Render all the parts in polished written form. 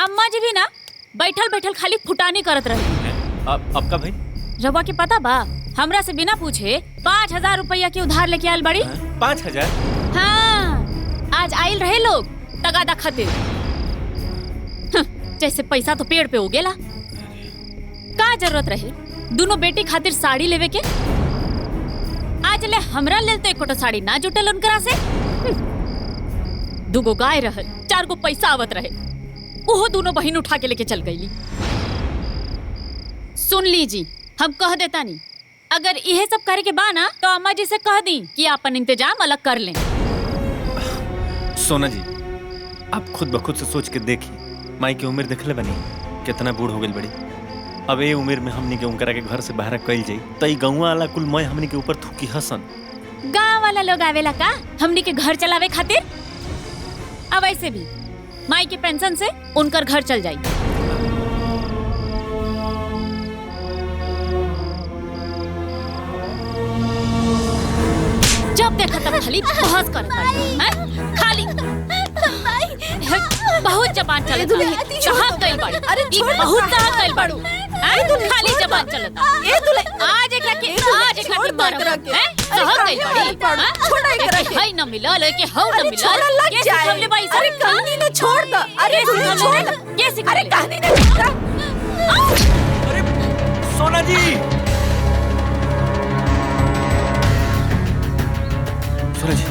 अम्मा जी भी ना बैठल बैठल खाली फुटानी करत रहे। अब का भाई रवा के पता बा हमरा से बिना पूछे 5,000 रुपया के उधार लेके आयल बड़ी। 5,000? हाँ, आज आयल रहे लोग तगादा खातिर। जैसे पैसा तो पेड़ पे उगेला। का जरूरत रहे दोनों बेटी खातिर साड़ी लेवे के? आज ले हमरा लेल तो एको साड़ी ना जुटल उनकरा से। दुगो गाय रहल, 4 गो पैसा आवत रहे, ओहो दोनों बहन उठा के लेके चल गईली। सुन लीजी, हम कह देता नहीं, अगर यह सब करे के बा ना तो अम्मा जी से कह दी कि अपन इंतजाम अलग कर लें। सोना जी, आप खुद ब खुद से सोच के देखी, माई की उम्र देखले बनी कितना बूढ़ हो गई बड़ी। अब ये उम्र में हमनी के उनकरा के घर से बाहर कइल जाई त ई गौवा वाला कुल मय हमनी के ऊपर थूकी हसन। गांव वाला लोग आवेला का हमनी के घर चलावे खातिर? अब ऐसे भी माई के पेंशन से उनकर घर चल जाई। जब देखा तब खाली बहस करता है, खाली बहुत जबान चलत है। कहां गइल बाड़ू? अरे बहुत कहां गइल बाड़ू? खाली जबान चलत है। आज एकरा के मारब हैं? कहां गइल बाड़ी? छोड़ा एकरा के। हई न मिलल के हौ न मिलल। छोड़ा लग जाए। हमले भाई अरे कहानी ने छोड़ द। अरे छोड़। कैसे? अरे कहानी ने छोड़ द। अरे सोना जी, सोना जी,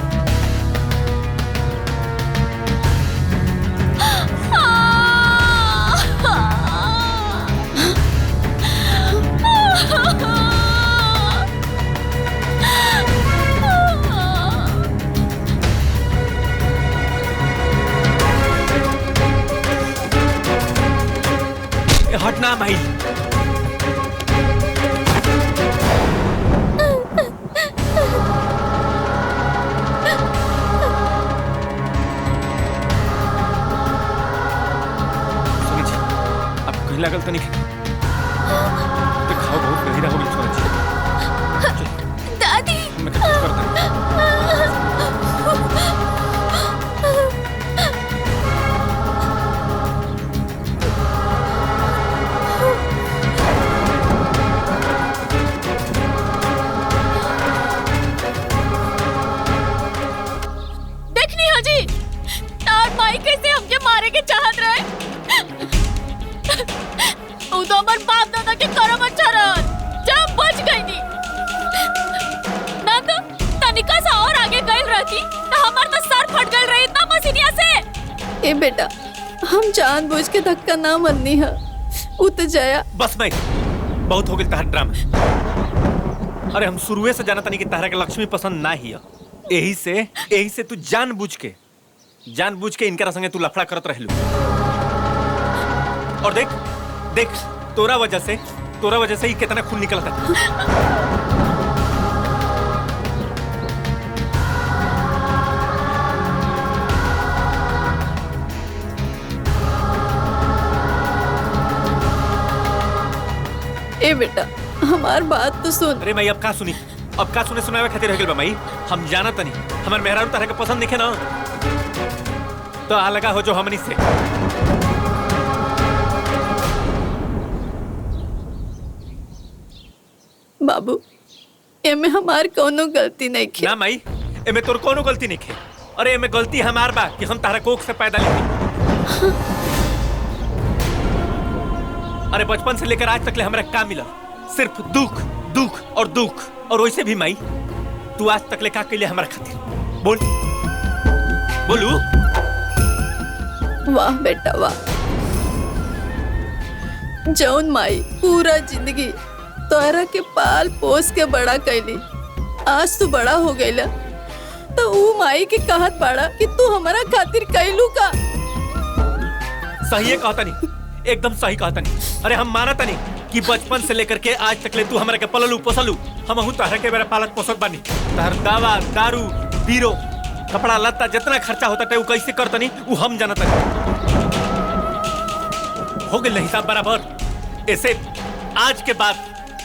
हटना भाई। अब कहीं लागल तो नहीं तो खाओ, बहुत गहीरा हो गई सोना जी। दादी मैं कुछ करता कैसे हमके मारे के चाहत रहे। तो हमर बाप दादा के करम अच्छा रहत, जब बच गई नी ना तो तनिका सा और आगे गइल रहती तो हमार तो सर फट गइल रही इतना मसीनिया से। ए बेटा, हम जानबूझ के धक्का ना मरनी है, उत जाया। बस भाई, बहुत हो गई तहर ड्रामा। अरे हम शुरुए से जानता नहीं कि तहरा के लक्ष्मी पसंद ना ही है। यही से तू जानबूझ के इनकरा संगे तू लफड़ा करत रहलू। और देख तोरा वजह से ही कितना खून निकलता। ए बेटा, हमार बात तो सुन। अरे माई, अब का सुने सुनावे खातिर रह गेल बा माई। हम जानत नहीं हमर मेहरारू तरह के पसंद दिखे ना तो आ लगा हो जो हमनी से। बाबू, एमे हमार कोनो गलती नहीं खे। ना माई, एमे तोर कोनो गलती नहीं खे। अरे एमे गलती हमार बा कि हम तारा कोख से पैदा लेके। अरे बचपन से लेकर आज तक ले हमरा का मिला? सिर्फ दुख दुख और दुख। और वैसे भी माई, तू आज तक ले का कैले हमरा खातिर? बोलू। वाह बेटा वाह, जौन माई पूरा जिंदगी तोरा के पाल पोस के बड़ा कैली, आज तू बड़ा हो गईला तो ऊ माई के कहत बड़ा कि तू हमारा खातिर कैलू का? सही है कहता नहीं, एकदम सही कहता नहीं। अरे हम मानता नहीं कि बचपन से लेकर के आज तक ले तू हमरा के पललू पोसलू। हम तारा के मेरा पालक पोसत बानी। तार दवा दारू बीरो कपड़ा लत्ता जितना खर्चा होता है वो कैसे करता नहीं वो हम जानता नहीं। हो गए हिसाब बराबर। ऐसे आज के बाद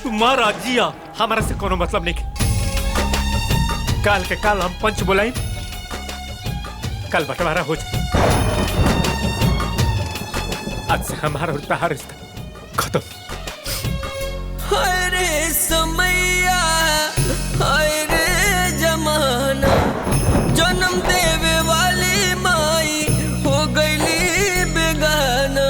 तू मर जिया हमारा से कोनो मतलब नहीं। काल के काल हम पंच बुलाई, कल बंटवारा हो जाए। आज से हमारा और तहार रिश्ता खत्म। हाय रे समैया, हाय रे जमाना, जन्म देवे वाली माई हो गईली बेगाना।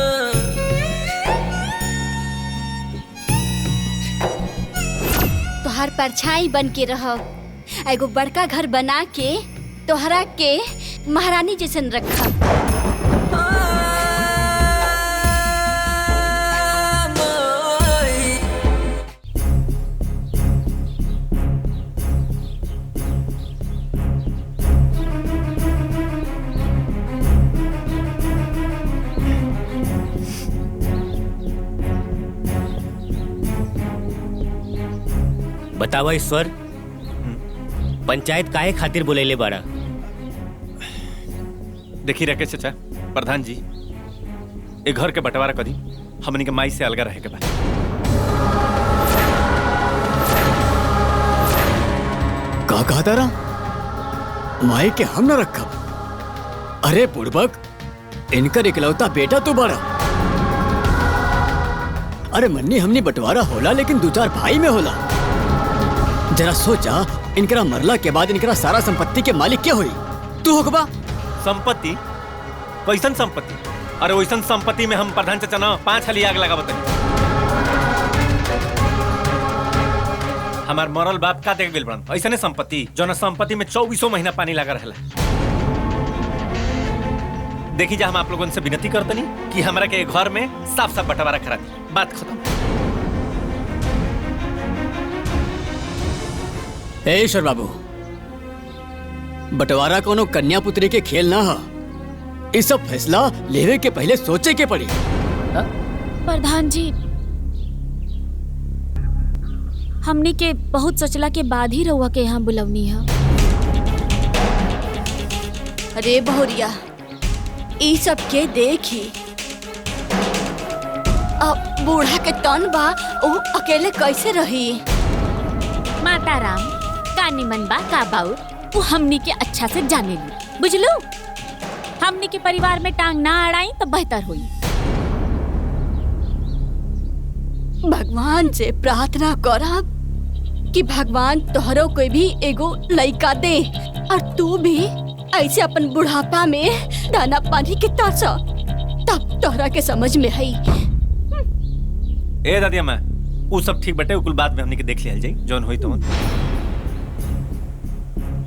तोहार परछाई बन के रहब, एगो बड़का घर बना के तोहरा के महारानी जैसन रखब। बतावा ईश्वर, पंचायत काहे खातिर बोलेले बाड़ा? देखी राकेश चाचा, प्रधान जी, एक घर के बंटवारा कदी हमनी के माई से अलग रहे के बाद। का कहा तारा? माई के हम न रखब? अरे बुड़बक, इनकर इकलौता बेटा तो बड़ा। अरे मन्नी हमनी बंटवारा होला लेकिन 2-4 भाई में होला। जरा सोचा, इनकरा मरला के बाद इनकरा सारा संपत्ति के मालिक क्या हुई? तू होगा? संपत्ति? कैसन संपत्ति? अरे वैसन संपत्ति में हम प्रधान चाचा ना 5 हली आग लगा बताई। हमार मरल बाप का देख गेल बड़न ऐसने संपत्ति, जो संपत्ति में 24 महीना पानी लगा रहला। देखी जा, हम आप लोगों से विनती करतनी कि हमरा के घर में साफ साफ बंटवारा करा दी, बात खत्म। ईश्वर बाबू, बंटवारा कोनो कन्या पुत्री के खेल ना हा। इस सब फैसला लेवे के पहले सोचे के पड़ी। प्रधान जी, हमने के बहुत सोचला के बाद ही रहुआ के यहाँ बुलवनी है। अरे बहुरिया, ई सब के देखी, अब बूढ़ा के तन बा, वो अकेले कैसे रही? माता राम का निमन बा का बाउर, वो हमनी के अच्छा से जाने ली, बुझलू? हमनी के परिवार में टांग ना अड़ाई तो बेहतर हुई। भगवान से प्रार्थना करब कि भगवान तोहरो कोई भी एगो लइका दे, और तू भी ऐसे अपन बुढ़ापा में दाना पानी के तरसा, तब तोहरा के समझ में आई। ए दादिया माँ, वो सब ठीक बटे, कुल बात में हमने के देख लिया जाई, जौन होई तो।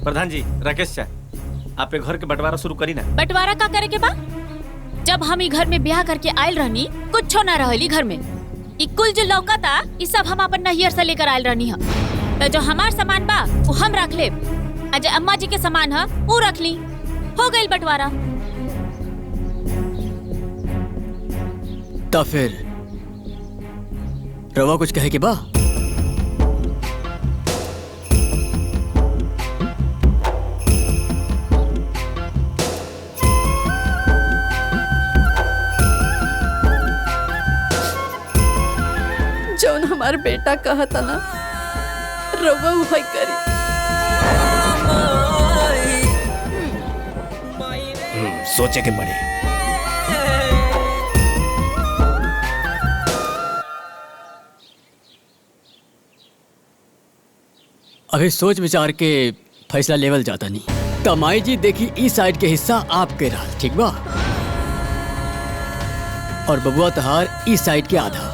प्रधान जी, राकेश चा, आप घर के बंटवारा शुरू करी ना। बंटवारा का करे के बा? जब हम ई घर में ब्याह करके आयल रहनी, कुछो ना रहली घर में। ई कुल जो लौकता, ई सब हम अपन नैहर से लेकर आयल रहनी है। तो जो हमार सामान बा वो हम रख ले, अजय अम्मा जी के सामान है वो रख ली, हो गई बंटवारा। तो फिर रवा कुछ कहे के बा? जौन हमार बेटा कहा था ना, रवा वही करी। सोचे के पड़ी। अभी सोच विचार के फैसला लेवल जाता नहीं। तमाई जी देखी, इस साइड के हिस्सा आपके रहा, ठीक बा? और बबुआ तहार इस साइड के आधा।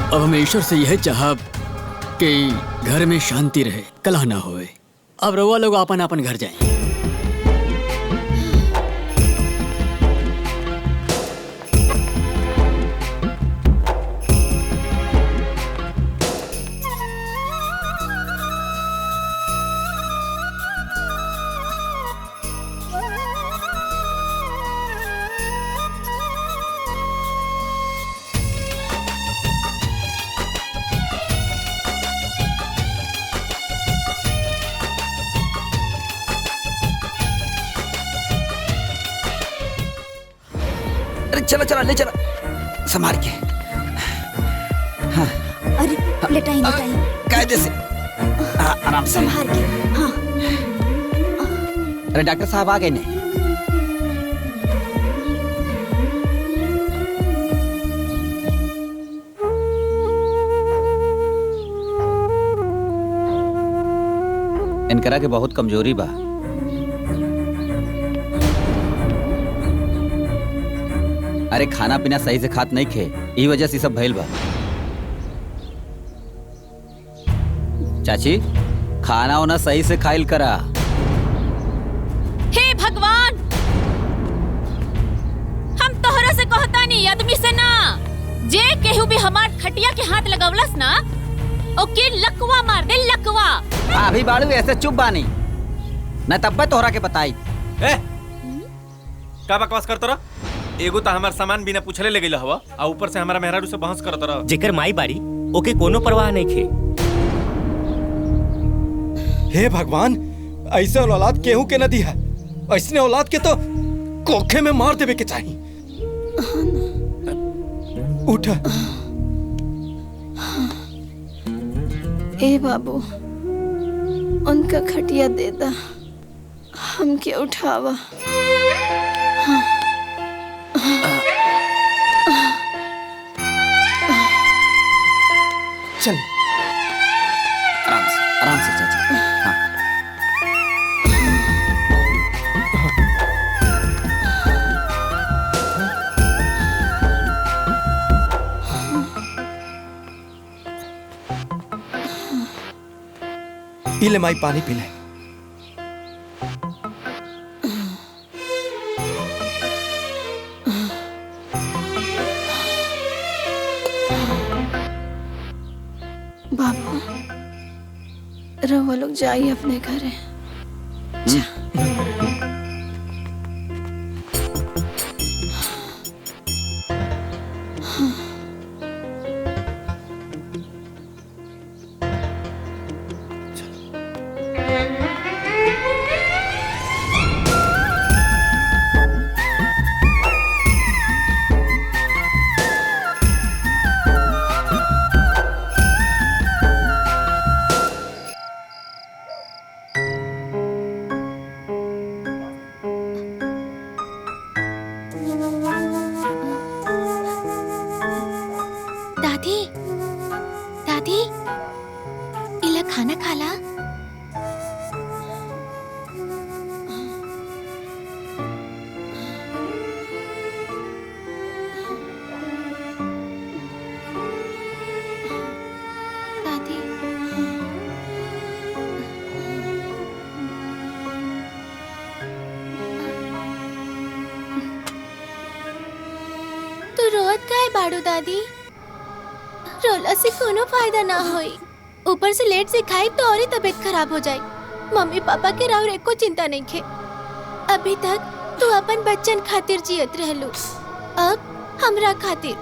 अब हमें ईश्वर से यह चाहब कि घर में शांति रहे, कलह ना होए। अब रउआ लोग अपन अपन घर जाएं। चला चला ले चला, संभाल के। अरे लेटाई लेटाई, कायदे से, आराम से। संभाल के। हाँ अरे डॉक्टर साहब आ गए ने। इनकरा के बहुत कमजोरी बा। अरे खाना पीना सही से खात नहीं खे, ई वजह से सब भइल बा। चाची खाना वाना सही से खाइल करा। हे भगवान, हम तोहरा से कहता नहीं, आदमी से ना। जे केहू भी हमार खटिया के हाथ लगवलस ना, ओके लकवा मार दे, लकवा। अभी बाड़ू ऐसे चुप बानी न, तब पे तोहरा के बताई। ए का बकवास करत रह? एगो तो हमार सामान बिना पूछले ले गेल हवा, आ ऊपर से हमारा मेहरारू से बहस करत रह। जेकर माई बाड़ी ओके कोनो परवाह नहीं खे। हे भगवान, ऐसे औलाद केहू के न दिया। ऐसने औलाद के तो कोखे में मार देवे के चाहिए। उठ। ए बाबू, उनका खटिया दे दा, हमके उठावा। चल आराम से चाची। हाँ। पी ले माई, पानी पी ले। बाबू रवा लोग जाइए अपने घरे। दादी, दादी, इला खाना खाला। दादी, तू रोत काहे बाड़ू दादी? रोला से कोनो फायदा ना होई, ऊपर से लेट से खाई तो और ही तबीयत खराब हो जाए। मम्मी पापा के राव एको चिंता नहीं खे। अभी तक तू अपन बच्चन खातिर जियत रहलू, अब हमरा खातिर।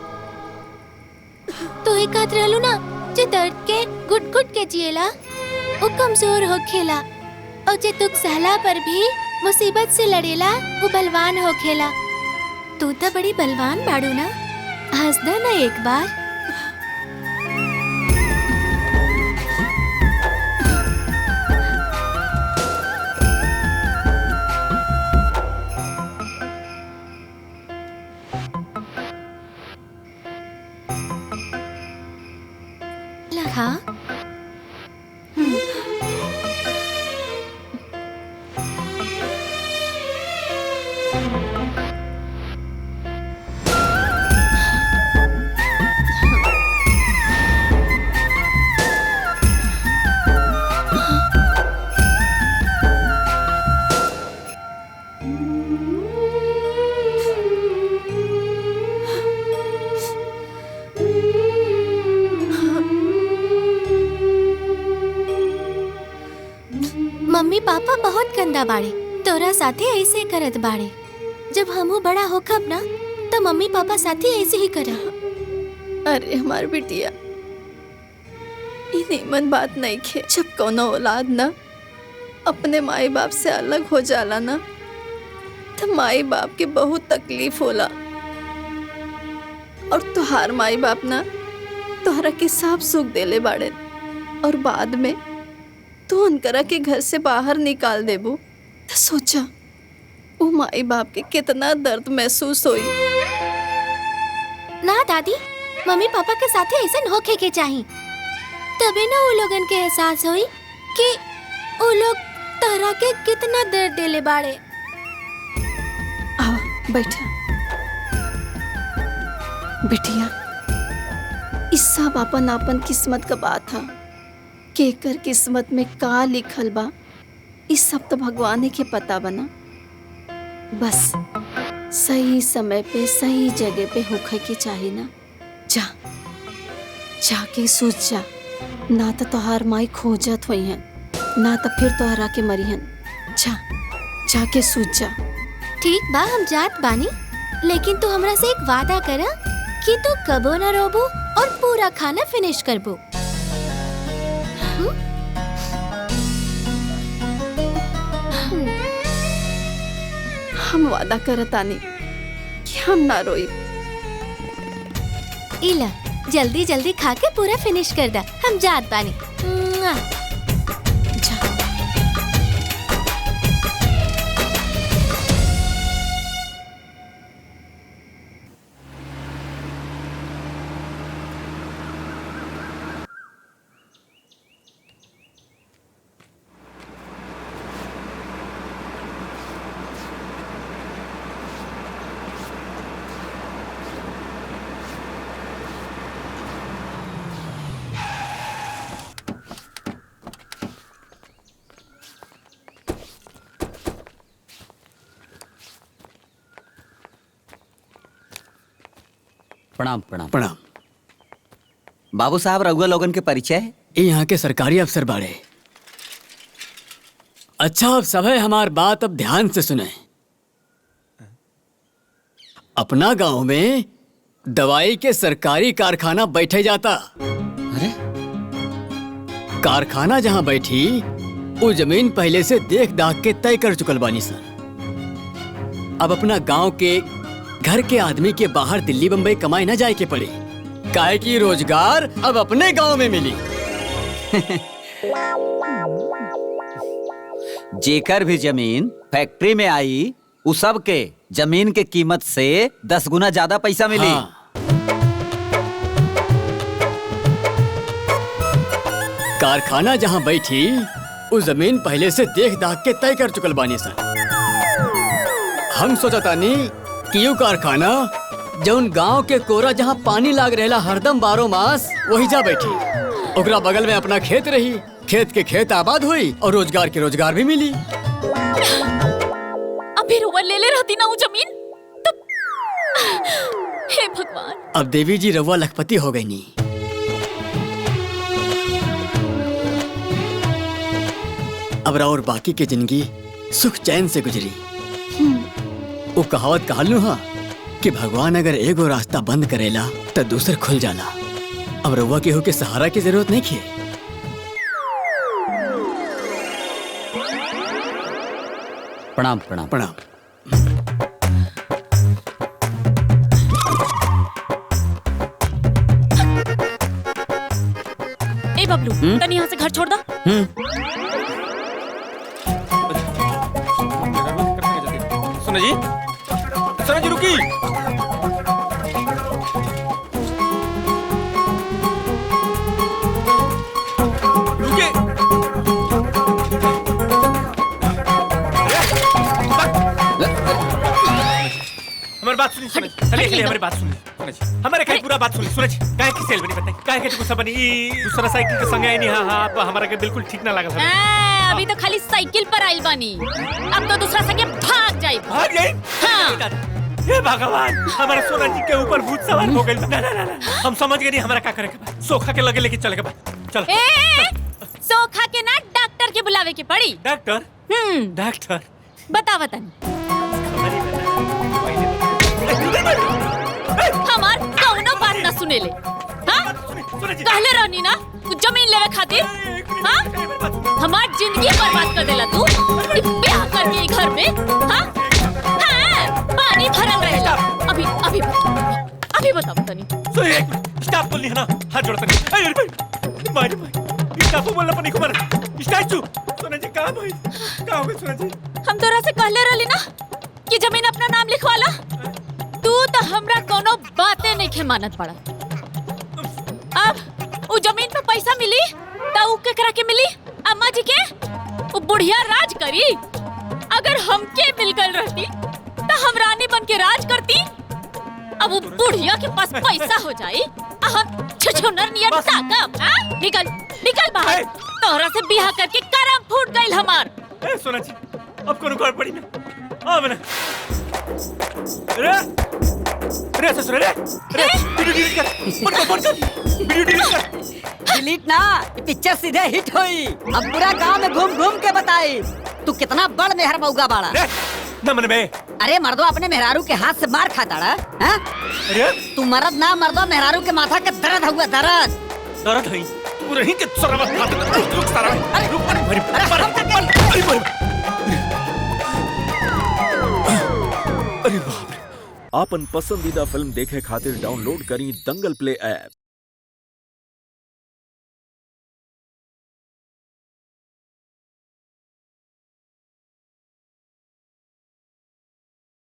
तू ही कहत रहलू ना, जे दर्द के घुट घुट के जिएला वो कमजोर हो खेला, और जे दुख सहला पर भी मुसीबत से लड़ेला वो बलवान हो खेला। तू तो बड़ी बलवान बाड़ू ना, हंस दे ना एक बार। लगा मम्मी पापा बहुत गंदा बाड़े, तोरा साथे ऐसे करत बाड़े। जब हमू बड़ा होखब ना तो मम्मी पापा साथे ऐसे ही करब। अरे हमार बिटिया, ये नीमन बात नहीं खे। जब कोनो औलाद ना अपने माई बाप से अलग हो जाला ना, तो माई बाप के बहुत तकलीफ होला। और तुहार माई बाप ना तोहरा के सब सुख देले बाड़े और बाद में तू उनकरा के घर से बाहर निकाल देबू तो सोचा वो माई बाप के कितना दर्द महसूस होई। ना दादी, मम्मी पापा के साथ ऐसा होके के चाहिए, तबे ना वो लोगन के एहसास होई कि वो लोग तोहरा के कितना दर्द देले बाड़े। आओ बैठा बिटिया, इस सब अपन अपन किस्मत का बात है। केकर किस्मत में का लिखल बा इस सब तो भगवान के पता बना। बस सही समय पे सही जगह पे होखे के चाहिए ना। जा जाके सोच जा, ना तो तोहार माई खोजत हुई है ना तो फिर तोहरा के मरिहन। जा जाके सोच जा। ठीक बा, हम जात बानी, लेकिन तू हमरा से एक वादा करा कि तू कबो ना रोबू और पूरा खाना फिनिश करबू। हम वादा करतानी कि हम ना रोई। इला जल्दी जल्दी खा के पूरा फिनिश कर दा, हम जात बानी। मुआ। प्रणाम प्रणाम प्रणाम। बाबू साहब, रघुआ लोगन के परिचय? ये यहाँ के सरकारी अफसर बाड़े। अच्छा अब सब है, हमार बात अब ध्यान से सुने। अपना गांव में दवाई के सरकारी कारखाना बैठे जाता। अरे कारखाना जहाँ बैठी वो जमीन पहले से देख दाख के तय कर चुकल बानी सन। अब अपना गांव के घर के आदमी के बाहर दिल्ली बम्बई कमाई न जाए के पड़े, काहे की रोजगार अब अपने गांव में मिली। जेकर भी जमीन फैक्ट्री में आई उस सब के जमीन के कीमत से 10 गुना ज्यादा पैसा मिली। हाँ। कारखाना जहाँ बैठी उस जमीन पहले से देख दाख के तय कर चुकल बानी सन। हम सोचतानी कि यू कारखाना जौन गांव के कोरा जहाँ पानी लाग रहेला हरदम 12 मास वही जा बैठी। ओकरा बगल में अपना खेत रही, खेत के खेत आबाद हुई और रोजगार के रोजगार भी मिली। अभी रुआ ले ले रहती ना वो जमीन तब। हे भगवान। अब देवी जी रवा लखपति हो गई नी। अब और बाकी की जिंदगी सुख चैन से गुजरी। वो कहावत कहलू हा कि भगवान अगर एगो रास्ता बंद करेला तो दूसर खुल जाला। अब रउआ केहू के सहारा की जरूरत नहीं है। प्रणाम प्रणाम प्रणाम। ए बबलू, तनी यहाँ से घर छोड़ दा। सुनो जी, सुनो जी, रुकी। रुकिए। हमारी बात सुनिए, चलिए हमारी बात सुनिए। हमारे कहीं पूरा बात सुनिए। सूरज काहे की सेल बनी बताई, काहे के गुस्सा बनी? दूसरा साइकिल के संग आई नहीं। हाँ हाँ, अब हमारा के बिल्कुल ठीक ना लगा। अभी तो खाली साइकिल पर आइल बानी, अब तो दूसरा साइकिल भाग जाए। भाग जाए? हाँ। हे भगवान, हमारे सोना जी के ऊपर भूत सवार हो गई। ना ना ना, हम समझ गए नहीं हमारा क्या करेगा। सोखा के लगे लेके चलेगा। चल। सोखा के ना डॉक्टर के बुलावे के पड़ी। डॉक्टर? डॉक्टर बतावा तनी। हमार कौनो बात ना सुने ले। हाँ? कहले रहनी ना जमीन लेवे खातिर। हाँ? हमार जिंदगी बर्बाद कर देला तू ब्याह करके घर में। हाँ? हाँ? पानी भरल रहेला। अभी बताओ तनी। सुन एक मिनट, स्टॉप बोलनी है ना, हाथ जोड़ता नहीं। अरे भाई मारी भाई स्टॉप बोलना पर नहीं कुमार स्टैचू। सोना जी कहाँ भाई, कहाँ हो गए सोना जी? हम तोरा से कहले रहली ना कि जमीन अपना नाम लिखवाला। तू तो हमरा कोनो बातें नहीं खे मानत पड़ा। अब वो जमीन पे पैसा मिली तो उ केकरा के मिली? अम्मा जी के? वो बुढ़िया राज करी। अगर हमके मिल गल रहती तो हम रानी बन के राज करती। अब वो बुढ़िया के पास पैसा हो जाई, हम छुछुनर नियर ताकब। हाँ? निकल निकल बाहर। तोहरा से बियाह करके करम फूट गइल हमार। ए सोना जी अब कोनो गड़ पड़ी ना। अब ना रे ससुर रे वीडियो डिलीट कर, फोन कर वीडियो डिलीट कर। डिलीट ना, पिक्चर सीधे हिट हुई। अब पूरा गांव में घूम घूम के बताई तू कितना बड़ मेहर मौगा बाड़ा। न मन में अरे मर्दो अपने मेहरारू के हाथ से मार खाता रहा। अरे तू मर्द ना मर्दो मेहरारू के माथा के दर्द हुआ दर्द। दर्द है तू रही के सरवा हाथ रुक सारा। अरे रुक अरे बाप रे। आपन पसंदीदा फिल्म देखे खातिर डाउनलोड करी दंगल प्ले ऐप।